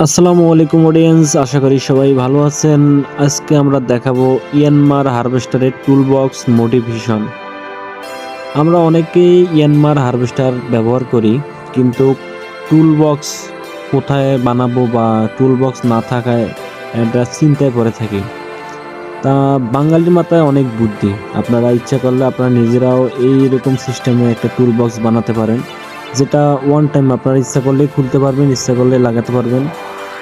আসসালামু আলাইকুম অডিয়েন্স, আশা করি সবাই ভালো আছেন। আজকে আমরা দেখাবো ইয়ানমার হারভেস্টারের টুলবক্স মডিফিকেশন। আমরা অনেকেই ইয়ানমার হারভেস্টার ব্যবহার করি, কিন্তু টুলবক্স কোথায় বানাবো বা টুলবক্স না থাকায় একটা চিন্তায় পড়ে থাকি। তা বাঙালির মাথায় অনেক বুদ্ধি, আপনারা ইচ্ছা করলে আপনারা নিজেরাও এইরকম সিস্টেমে একটা টুলবক্স বানাতে পারেন, যেটা ওয়ান টাইম আপনারা ইচ্ছা করলে খুলতে পারবেন, ইচ্ছা করলে লাগাতে পারবেন,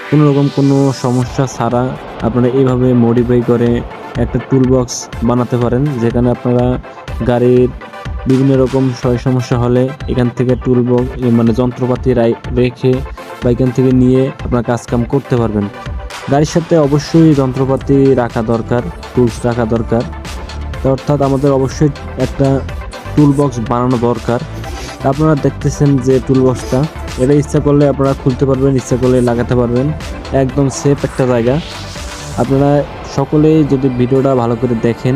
কোনো রকম কোনো সমস্যা ছাড়া আপনারা এইভাবে মডিফাই করে একটা টুলবক্স বানাতে পারেন, যেখানে আপনারা গাড়ির বিভিন্ন রকম সমস্যা হলে এখান থেকে টুলবক্স মানে যন্ত্রপাতি রেখে বা এখান থেকে নিয়ে আপনার কাজকাম করতে পারবেন। গাড়ির সাথে অবশ্যই যন্ত্রপাতি রাখা দরকার, টুলস রাখা দরকার। তো অর্থাৎ আমাদের অবশ্যই একটা টুলবক্স বানানো দরকার। আপনারা দেখতেছেন যে টুলবক্সটা, এটা ইচ্ছা করলে আপনারা খুলতে পারবেন, ইচ্ছা করলে লাগাতে পারবেন, একদম সেফ একটা জায়গা। আপনারা সকলেই যদি ভিডিওটা ভালো করে দেখেন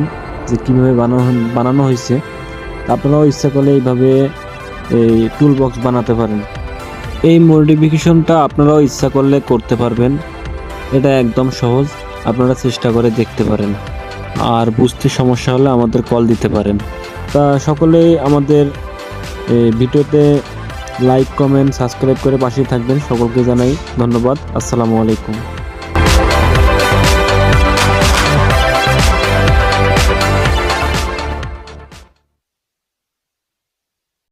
যে কীভাবে বানানো হয়েছে, আপনারাও ইচ্ছা করলে এইভাবে এই টুলবক্স বানাতে পারেন। এই মডিফিকেশনটা আপনারাও ইচ্ছা করলে করতে পারবেন, এটা একদম সহজ, আপনারা চেষ্টা করে দেখতে পারেন। আর বুঝতে সমস্যা হলে আমাদের কল দিতে পারেন। তা সকলেই আমাদের ভিডিওতে লাইক, কমেন্ট, সাবস্ক্রাইব করে পাশেই থাকবেন। সকলকে জানাই ধন্যবাদ। আসসালামু আলাইকুম।